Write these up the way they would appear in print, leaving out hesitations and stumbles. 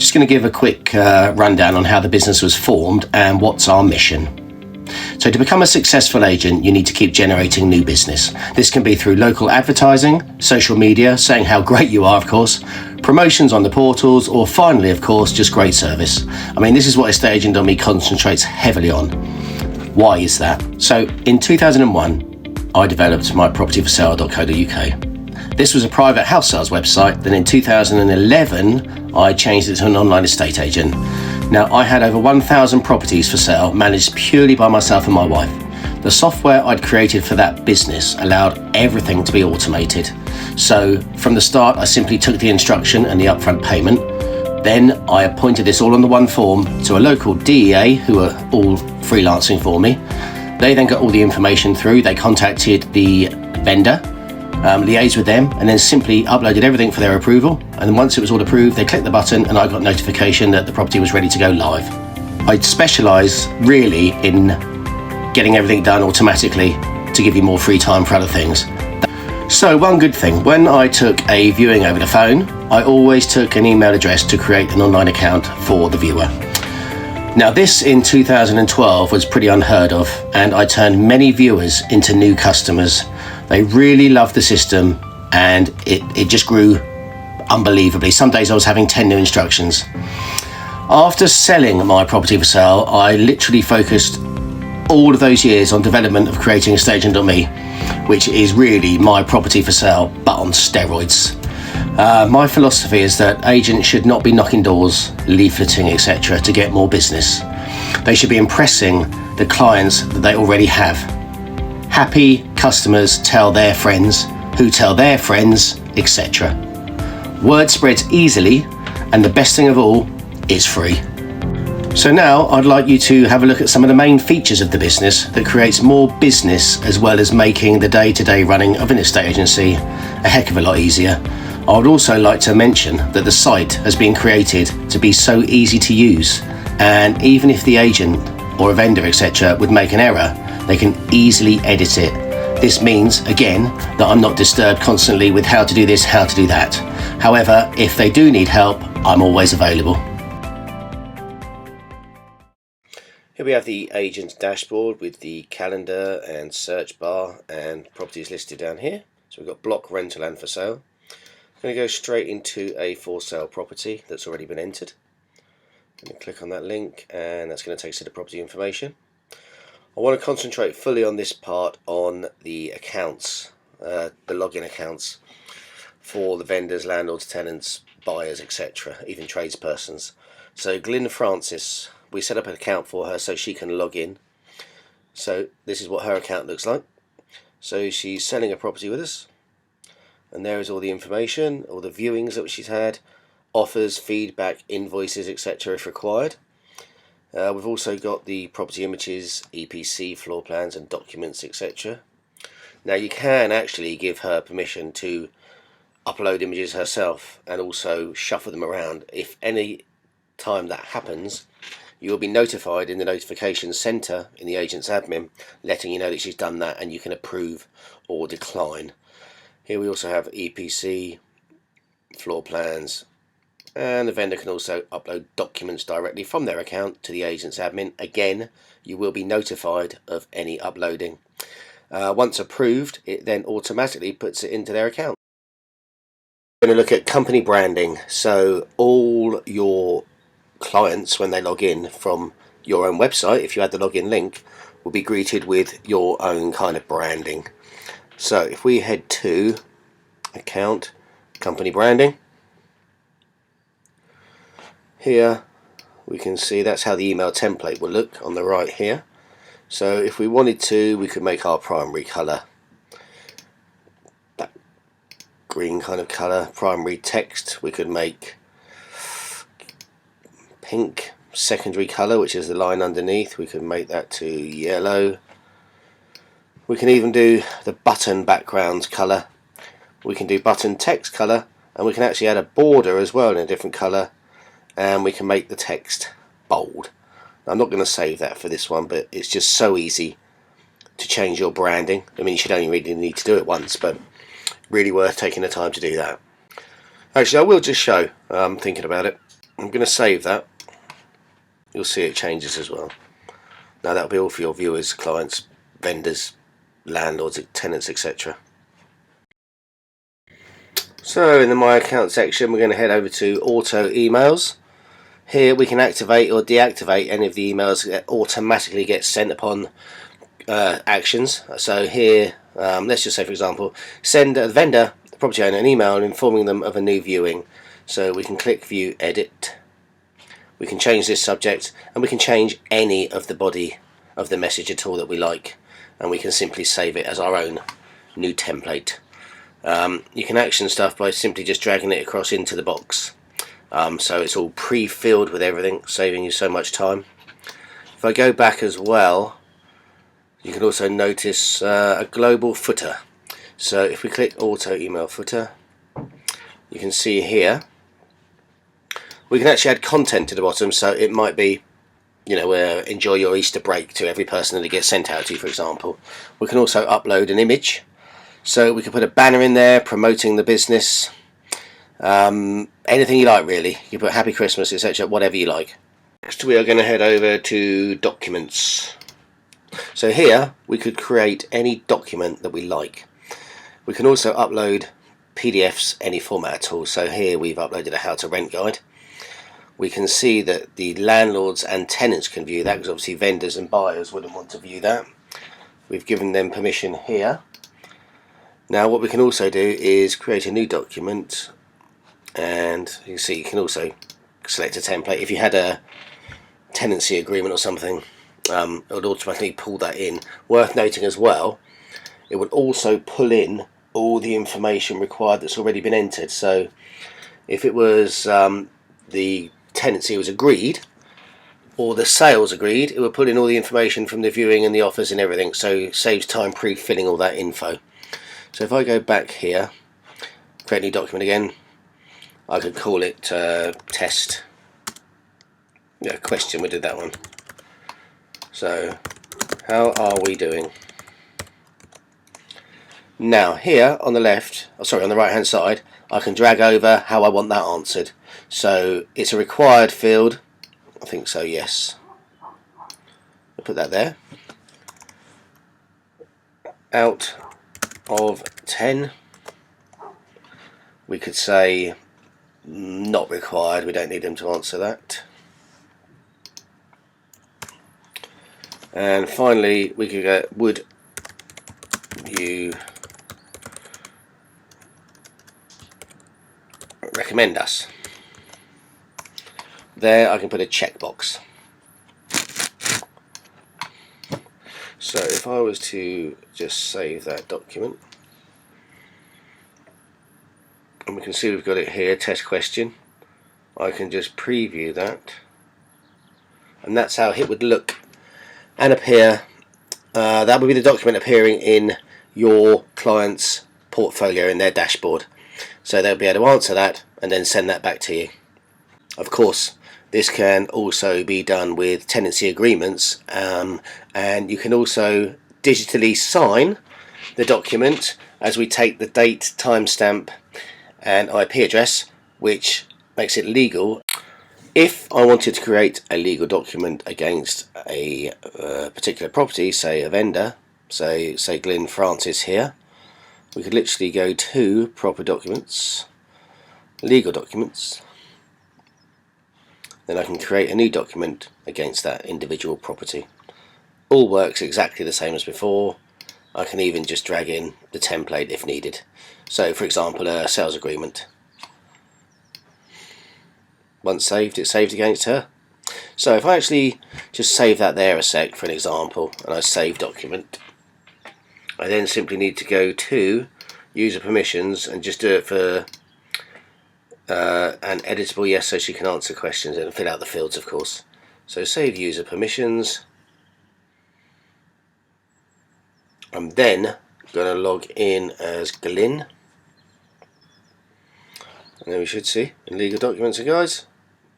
Just going to give a quick rundown on how the business was formed and what's our mission. So to become a successful agent, you need to keep generating new business. This can be through local advertising, social media, saying how great you are, of course, promotions on the portals, or finally, of course, just great service. I mean, this is what EstateAgent.me concentrates heavily on. Why is that? So in 2001, I developed mypropertyforsale.co.uk. This was a private house sales website. Then in 2011, I changed it to an online estate agent. Now, I had over 1,000 properties for sale, managed purely by myself and my wife. The software I'd created for that business allowed everything to be automated. So from the start, I simply took the instruction and the upfront payment. Then I appointed this all on the one form to a local DEA who are all freelancing for me. They then got all the information through. They contacted the vendor, liaised with them, and then simply uploaded everything for their approval. And then once it was all approved, they clicked the button and I got notification that the property was ready to go live. I specialise really in getting everything done automatically to give you more free time for other things. So one good thing, when I took a viewing over the phone, I always took an email address to create an online account for the viewer. Now this in 2012 was pretty unheard of, and I turned many viewers into new customers. They really loved the system and it just grew unbelievably. Some days I was having 10 new instructions. After selling my property for sale, I literally focused all of those years on development of creating EstateAgent.me, which is really my property for sale, but on steroids. My philosophy is that agents should not be knocking doors, leafleting, etc. to get more business. They should be impressing the clients that they already have. Happy customers tell their friends, who tell their friends, etc. Word spreads easily, and the best thing of all, it's free. So now I'd like you to have a look at some of the main features of the business that creates more business, as well as making the day-to-day running of an estate agency a heck of a lot easier. I would also like to mention that the site has been created to be so easy to use, and even if the agent or a vendor, etc. would make an error, they can easily edit it. This means, again, that I'm not disturbed constantly with how to do this, how to do that. However, if they do need help, I'm always available. Here we have the agent's dashboard with the calendar and search bar and properties listed down here. So we've got block, rental and for sale. I'm going to go straight into a for sale property that's already been entered. I'm going to click on that link and that's going to take us to the property information. I want to concentrate fully on this part on the accounts, the login accounts for the vendors, landlords, tenants, buyers, etc., even tradespersons. So Glyn Francis, we set up an account for her so she can log in. So this is what her account looks like. So she's selling a property with us, and there is all the information, all the viewings that she's had, offers, feedback, invoices, etc. if required. We've also got the property images, EPC, floor plans and documents, etc. Now you can actually give her permission to upload images herself and also shuffle them around. If any time that happens, you will be notified in the notification center in the agent's admin, letting you know that she's done that, and you can approve or decline. Here we also have EPC, floor plans, and the vendor can also upload documents directly from their account to the agent's admin. Again, you will be notified of any uploading. Once approved, it then automatically puts it into their account. We're going to look at company branding. So all your clients, when they log in from your own website, if you had the login link, will be greeted with your own kind of branding. So if we head to account, company branding, here we can see that's how the email template will look on the right here. So if we wanted to, we could make our primary colour that green kind of colour. Primary text we could make pink. Secondary colour, which is the line underneath, we could make that to yellow. We can even do the button background colour. We can do button text colour, and we can actually add a border as well in a different colour, and we can make the text bold. I'm not going to save that for this one, but it's just so easy to change your branding. I mean, you should only really need to do it once, but really worth taking the time to do that. Actually, I will just show, I'm thinking about it. I'm going to save that. You'll see it changes as well. Now that'll be all for your viewers, clients, vendors, landlords, tenants, etc. So in the My Account section, we're going to head over to Auto Emails. Here we can activate or deactivate any of the emails that automatically get sent upon actions. So here, let's just say for example, send the vendor, the property owner, an email informing them of a new viewing. So we can click View Edit. We can change this subject, and we can change any of the body of the message at all that we like, and we can simply save it as our own new template. You can action stuff by simply just dragging it across into the box. So it's all pre-filled with everything, saving you so much time. If I go back as well, you can also notice a global footer. So if we click Auto Email Footer, you can see here we can actually add content to the bottom. So it might be, you know, enjoy your Easter break to every person that it gets sent out to, for example. We can also upload an image. So we can put a banner in there promoting the business. Anything you like, really. You put Happy Christmas, etc., whatever you like. Next we are going to head over to Documents. So here we could create any document that we like. We can also upload PDFs, any format at all. So here we've uploaded a how to rent guide. We can see that the landlords and tenants can view that, because obviously vendors and buyers wouldn't want to view that. We've given them permission here. Now what we can also do is create a new document, and you can see you can also select a template. If you had a tenancy agreement or something, it would automatically pull that in. Worth noting as well, it would also pull in all the information required that's already been entered. So if it was the tenancy was agreed or the sales agreed, it would put in all the information from the viewing and the offers and everything, so it saves time pre-filling all that info. So if I go back here, create a new document again, I could call it test, yeah, question. We did that one. So how are we doing? Now here on the left, on the right hand side, I can drag over how I want that answered. So it's a required field. I think so, yes. I'll put that there. Out of 10. We could say not required. We don't need them to answer that. And finally we could go, would you recommend us? There I can put a checkbox. So if I was to just save that document, and we can see we've got it here, test question, I can just preview that, and that's how it would look and appear. That would be the document appearing in your client's portfolio in their dashboard. So they'll be able to answer that and then send that back to you. Of course, this can also be done with tenancy agreements, and you can also digitally sign the document as we take the date, timestamp and IP address, which makes it legal. If I wanted to create a legal document against a particular property, say a vendor, say Glyn Francis here, we could literally go to Proper Documents, Legal Documents, then I can create a new document against that individual property. All works exactly the same as before. I can even just drag in the template if needed. So for example, a sales agreement. Once saved, it's saved against her. So if I actually just save that there a sec for an example, and I save document, I then simply need to go to user permissions and just do it for an editable yes, so she can answer questions and fill out the fields, of course. So save user permissions. I'm then going to log in as Glyn, and then we should see in legal documents, guys,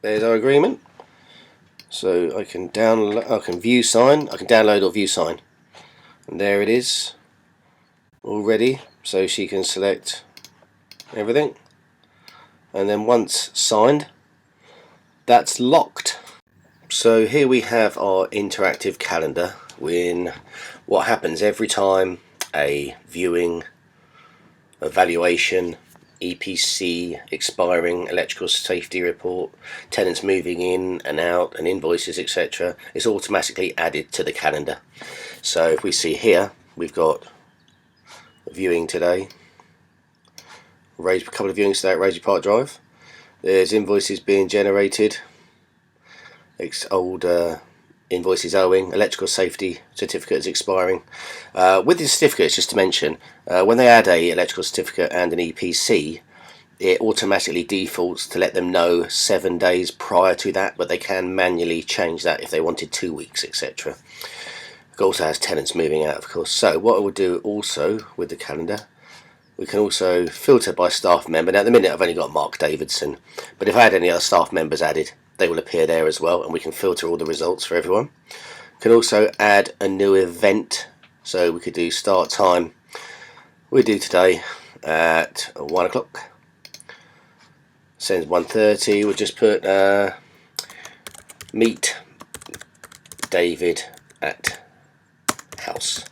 there's our agreement. So I can download, I can view sign, I can download or view sign, and there it is already. So she can select everything, and then once signed, that's locked. So here we have our interactive calendar when what happens every time a viewing, evaluation, EPC, expiring, electrical safety report, tenants moving in and out, and invoices, etc. is automatically added to the calendar. So if we see here, we've got a viewing today, a couple of viewings today at Raisley Park Drive. There's invoices being generated, old invoices owing, electrical safety certificate is expiring. With the certificates, just to mention, when they add a electrical certificate and an EPC, it automatically defaults to let them know 7 days prior to that, but they can manually change that if they wanted 2 weeks, etc. It also has tenants moving out, of course. So what I would do also with the calendar, we can also filter by staff member. Now at the minute I've only got Mark Davidson, but if I had any other staff members added, they will appear there as well, and we can filter all the results for everyone. Can also add a new event, so we could do start time. We do today at 1 o'clock. Sends 1:30. We'll just put meet David at house.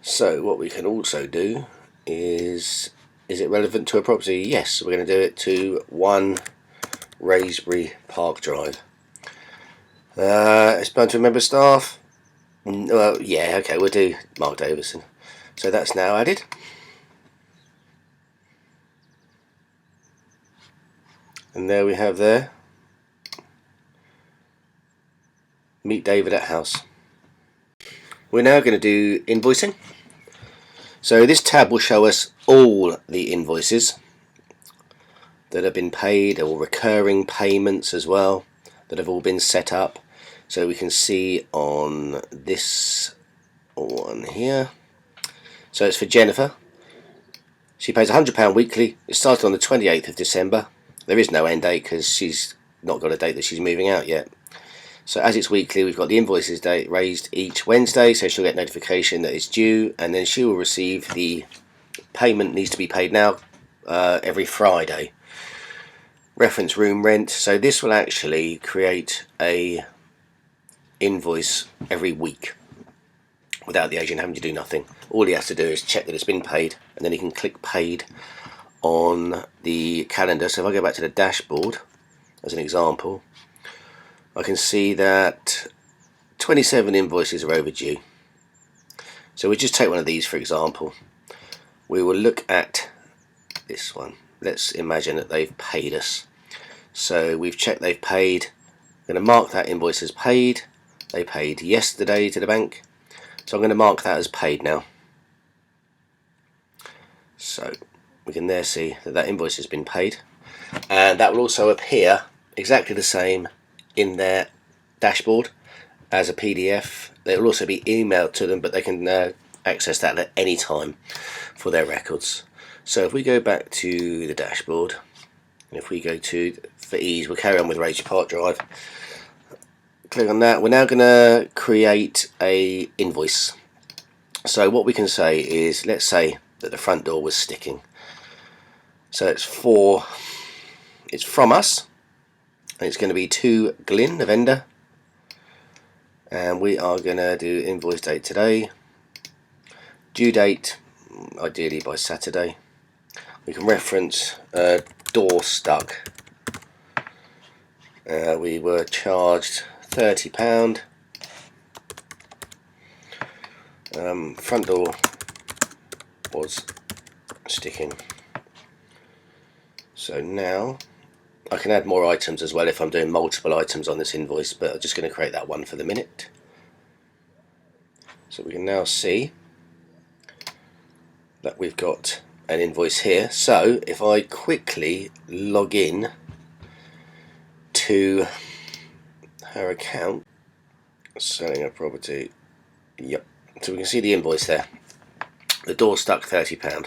So what we can also do is it relevant to a property? Yes, we're going to do it to 1 Raisley Park Drive. It's bound to remember staff. Well, yeah, okay, we'll do Mark Davidson. So that's now added. And there we have there, meet David at house. We're now going to do invoicing. So this tab will show us all the invoices that have been paid, or recurring payments as well, that have all been set up. So we can see on this one here. So it's for Jennifer. She pays £100 weekly. It started on the 28th of December. There is no end date because she's not got a date that she's moving out yet. So as it's weekly, we've got the invoices date raised each Wednesday, so she'll get notification that it's due, and then she will receive the payment needs to be paid now every Friday. Reference room rent. So this will actually create a invoice every week without the agent having to do nothing. All he has to do is check that it's been paid, and then he can click paid on the calendar. So if I go back to the dashboard as an example, I can see that 27 invoices are overdue. So we just take one of these for example. We will look at this one. Let's imagine that they've paid us. So we've checked they've paid. I'm going to mark that invoice as paid. They paid yesterday to the bank. So I'm going to mark that as paid now. So we can there see that that invoice has been paid. And that will also appear exactly the same in their dashboard as a PDF. They will also be emailed to them, but they can access that at any time for their records. So if we go back to the dashboard, and if we go to, for ease, we'll carry on with Raisley Park Drive. Click on that. We're now going to create a invoice. So what we can say is, let's say that the front door was sticking. So it's from us, and it's going to be to Glyn, the vendor. And we are going to do invoice date today. Due date, ideally by Saturday. We can reference door stuck. We were charged £30. Front door was sticking. So now I can add more items as well if I'm doing multiple items on this invoice, but I'm just going to create that one for the minute. So we can now see that we've got an invoice here. So if I quickly log in to her account, selling a property, yep, so we can see the invoice there. The door stuck £30.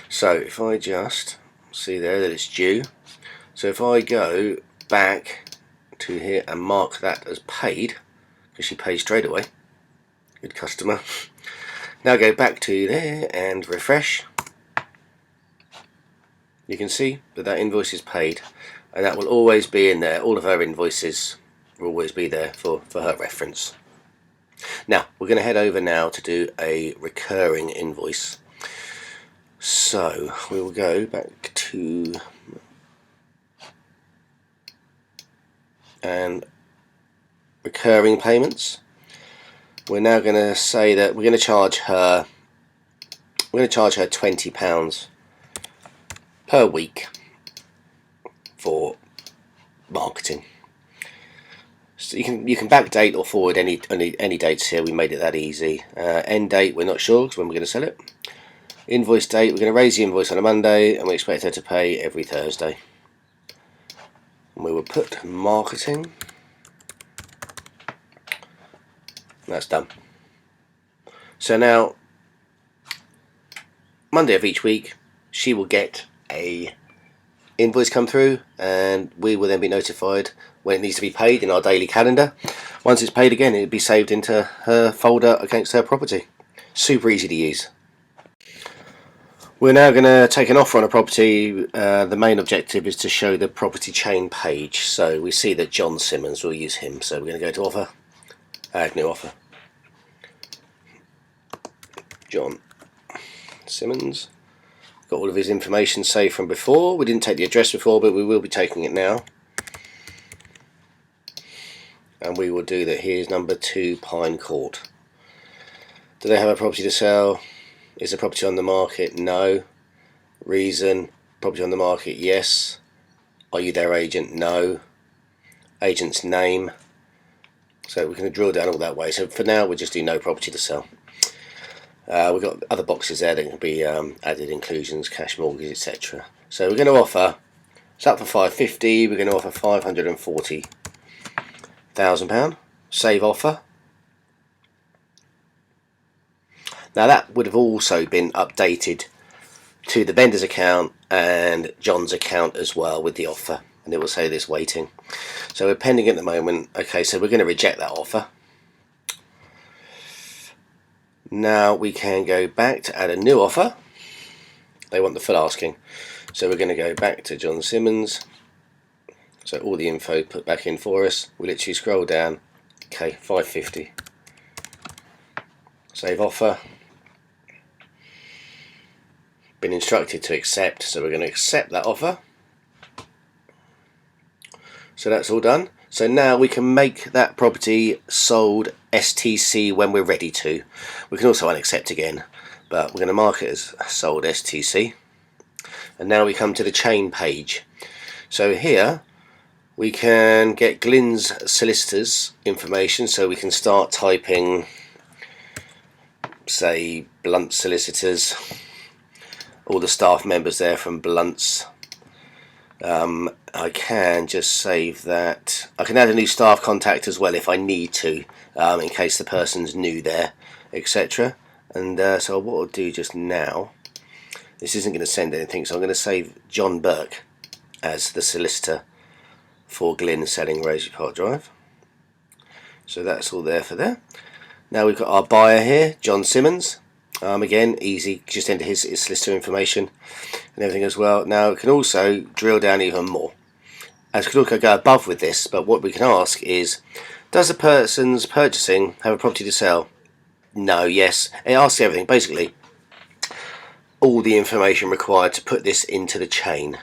So if I just see there that it's due, so if I go back to here and mark that as paid, because she paid straight away, good customer. Now go back to there and refresh. You can see that that invoice is paid. and that will always be in there. All of her invoices will always be there for her reference. Now we're going to head over now to do a recurring invoice. So we will go back to and recurring payments. We're now going to say that we're going to charge her £20 per week for marketing. So you can backdate or forward any dates here. We made it that easy. End date we're not sure because when we're going to sell it. Invoice date, we're going to raise the invoice on a Monday and we expect her to pay every Thursday. And we will put marketing. That's done. So now Monday of each week she will get a invoice come through, and we will then be notified when it needs to be paid in our daily calendar. Once it's paid again, it'll be saved into her folder against her property. Super easy to use. We're now going to take an offer on a property. The main objective is to show the property chain page. So we see that John Simmons, we'll use him. So we're going to go to offer, add new offer. John Simmons. Got all of his information saved from before. We didn't take the address before, but we will be taking it now. And we will do that. Here's number 2 Pine Court. Do they have a property to sell? Is the property on the market? No. Reason? Property on the market? Yes. Are you their agent? No. Agent's name. So we're going to drill down all that way. So for now we'll just do no property to sell. We've got other boxes there that can be added, inclusions, cash mortgage, etc. So we're going to offer, it's up for £550, we're going to offer £540,000. Save offer. Now that would have also been updated to the vendor's account and John's account as well with the offer, and it will say this waiting. So we're pending at the moment. Okay, so we're going to reject that offer. Now we can go back to add a new offer. They want the full asking, so we're going to go back to John Simmons. So all the info put back in for us. We literally scroll down. Okay, 550. Save offer. Been instructed to accept, so we're going to accept that offer. So that's all done. So now we can make that property sold STC when we're ready to. We can also unaccept again, but we're going to mark it as sold STC. And now we come to the chain page. So here we can get Glyn's solicitors information, so we can start typing, say, Blunt solicitors, all the staff members there from Blunt's. I can just save that. I can add a new staff contact as well if I need to, in case the person's new there, etc. And so what I'll do just now, this isn't going to send anything, so I'm going to save John Burke as the solicitor for Glyn selling Rosy Park Drive. So that's all there for there. Now we've got our buyer here, John Simmons. Again, easy, just enter his solicitor information and everything as well. Now we can also drill down even more. As we can also go above with this, but what we can ask is, does the person's purchasing have a property to sell? No, yes. It asks everything, basically all the information required to put this into the chain.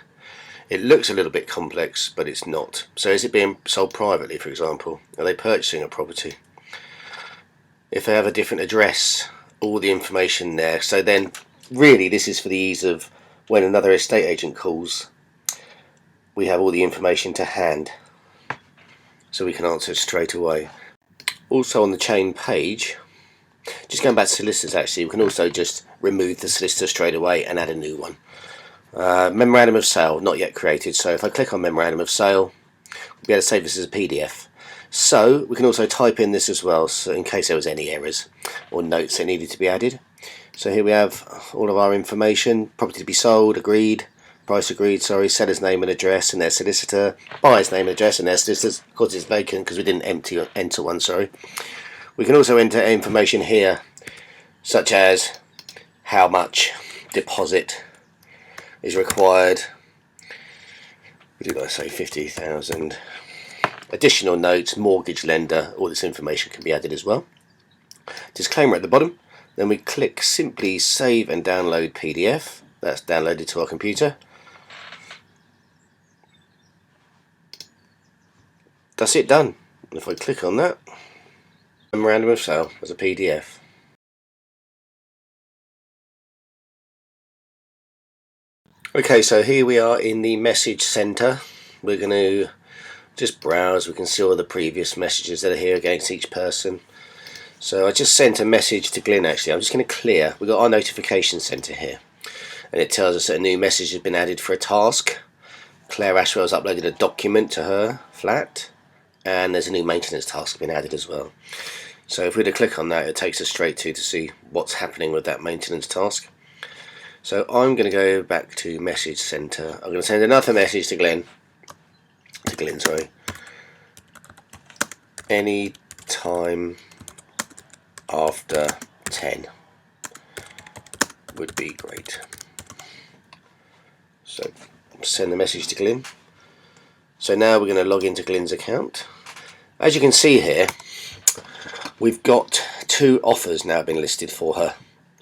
It looks a little bit complex, but it's not. So is it being sold privately, for example? Are they purchasing a property? If they have a different address, all the information there. So then really this is for the ease of when another estate agent calls, we have all the information to hand, so we can answer straight away. Also on the chain page, just going back to solicitors, actually we can also just remove the solicitor straight away and add a new one. Memorandum of sale not yet created, so if I click on memorandum of sale, we'll be able to save this as a PDF. So we can also type in this as well, so in case there was any errors or notes that needed to be added. So here we have all of our information: property to be sold, agreed, price agreed, sorry, seller's name and address and their solicitor, buyer's name and address and their solicitors. Of course it's vacant because we didn't enter one, sorry. We can also enter information here, such as how much deposit is required, What did I say? 50,000. Additional notes, mortgage lender, all this information can be added as well. Disclaimer at the bottom. Then we click simply save and download PDF. That's downloaded to our computer. That's it, done. And if I click on that, memorandum of sale as a PDF. Okay, so here we are in the message center. We're going to just browse. We can see all the previous messages that are here against each person. So I just sent a message to Glyn actually. I'm just going to clear. We've got our notification center here. And it tells us that a new message has been added for a task. Claire Ashwell's uploaded a document to her flat. And there's a new maintenance task been added as well. So if we were to click on that, it takes us straight to see what's happening with that maintenance task. So I'm going to go back to message center. I'm going to send another message to Glyn. Sorry. Any time after 10 would be great. So send the message to Glyn. So now we're going to log into Glyn's account. As you can see here, we've got 2 offers now been listed for her,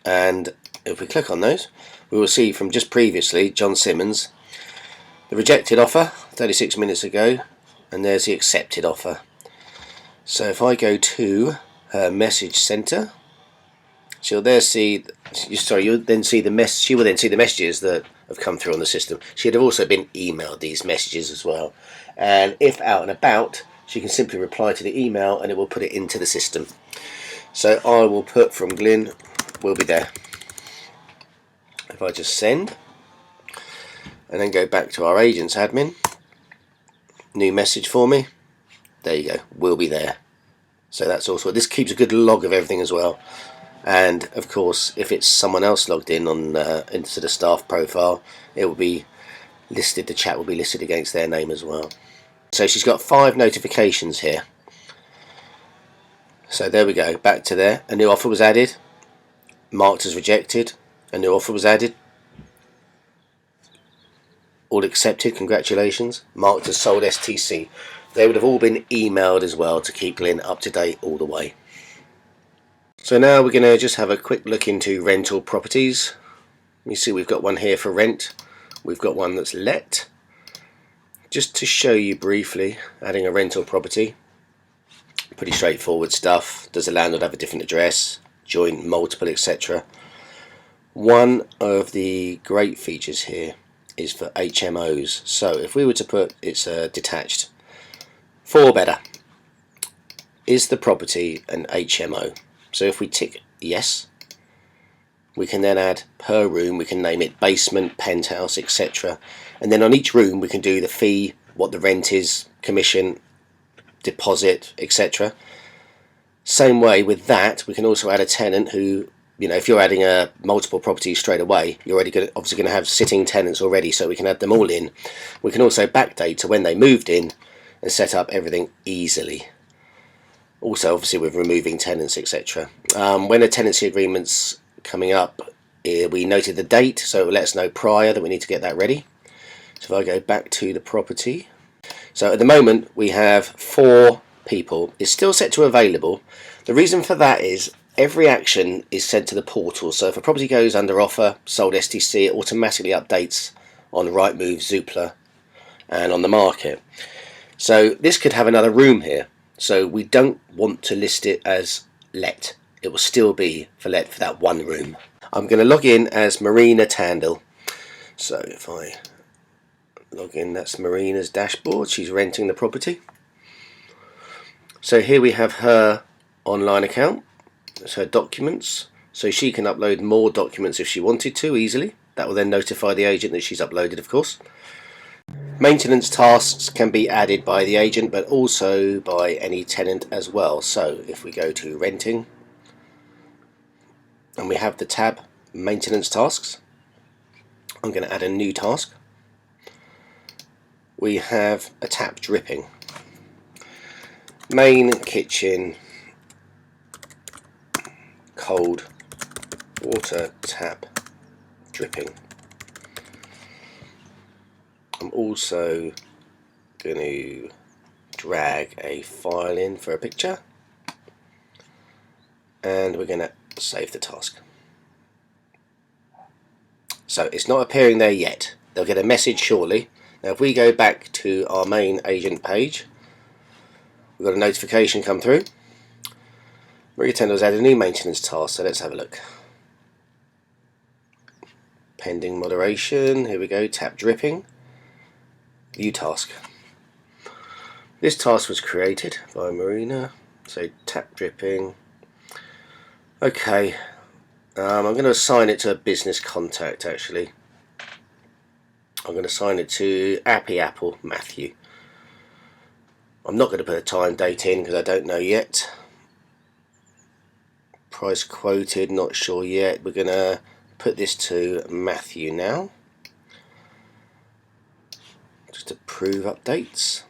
and if we click on those, we will see from just previously John Simmons, the rejected offer 36 minutes ago, and there's the accepted offer. So if I go to her message center, she'll there see. You'll then see the mess. She will then see the messages that have come through on the system. She'd have also been emailed these messages as well, and if out and about, she can simply reply to the email and it will put it into the system. So I will put from Glyn, will be there. If I just send and then go back to our agents admin, new message for me, there you go, will be there. So that's also, this keeps a good log of everything as well. And of course, if it's someone else logged in on into the staff profile, it will be listed, the chat will be listed against their name as well. So she's got 5 notifications here. So there we go, back to there. A new offer was added, marked as rejected. A new offer was added, all accepted, congratulations, marked as sold STC. They would have all been emailed as well to keep Glyn up to date all the way. So now we're going to just have a quick look into rental properties. You see we've got one here for rent, we've got one that's let. Just to show you briefly, adding a rental property, pretty straightforward stuff. Does the landlord have a different address, joint, multiple, etc. One of the great features here is for HMOs. So if we were to put it's a detached 4-bedder, is the property an HMO? So if we tick yes, we can then add per room, we can name it basement, penthouse, etc. And then on each room we can do the fee, what the rent is, commission, deposit, etc. Same way with that, we can also add a tenant who, you know, if you're adding a multiple properties straight away, you're already obviously going to have sitting tenants already, so we can add them all in. We can also backdate to when they moved in and set up everything easily. Also, obviously, with removing tenants, etc. When a tenancy agreement's coming up, we noted the date, so it will let us know prior that we need to get that ready. So if I go back to the property, so at the moment we have 4 people. It's still set to available. The reason for that is every action is sent to the portal, so if a property goes under offer, sold STC, it automatically updates on Rightmove, Zoopla and on the market. So this could have another room here, so we don't want to list it as let. It will still be for let for that one room. I'm going to log in as Marina Tandil. So if I log in, that's Marina's dashboard. She's renting the property. So here we have her online account. That's her documents, so she can upload more documents if she wanted to easily. That will then notify the agent that she's uploaded, of course. Maintenance tasks can be added by the agent but also by any tenant as well. So if we go to renting and we have the tab maintenance tasks, I'm going to add a new task. We have a tap dripping, main kitchen cold water tap dripping. I'm also going to drag a file in for a picture, and we're going to save the task. So it's not appearing there yet. They'll get a message shortly. Now if we go back to our main agent page, we've got a notification come through. Maria Tendall's added a new maintenance task, so let's have a look. Pending moderation, here we go, tap dripping, view task. This task was created by Marina, so tap dripping. Okay, I'm going to assign it to a business contact actually. I'm going to assign it to Appy Apple Matthew. I'm not going to put a time date in because I don't know yet. Price quoted, not sure yet. We're going to put this to Matthew now. Just approve updates.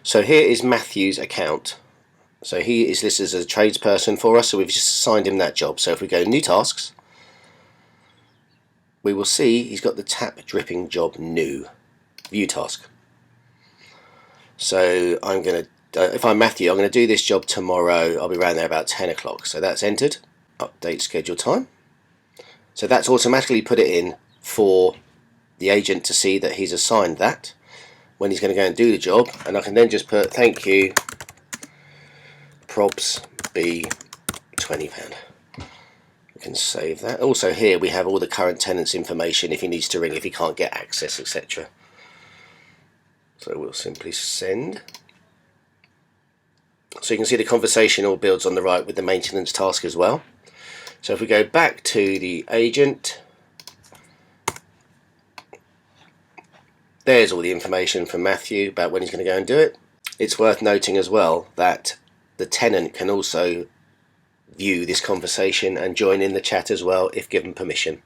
So here is Matthew's account. So he is listed as a tradesperson for us, so we've just assigned him that job. So if we go new tasks, we will see he's got the tap dripping job new, view task. So I'm going to, if I'm Matthew, I'm going to do this job tomorrow. I'll be around there about 10 o'clock. So that's entered, update schedule time. So that's automatically put it in for the agent to see that he's assigned that when he's going to go and do the job. And I can then just put thank you, probs B £20. We can save that. Also here we have all the current tenants information if he needs to ring, if he can't get access, etc. So we'll simply send. So you can see the conversation all builds on the right with the maintenance task as well. So if we go back to the agent, there's all the information from Matthew about when he's going to go and do it. It's worth noting as well that the tenant can also view this conversation and join in the chat as well if given permission.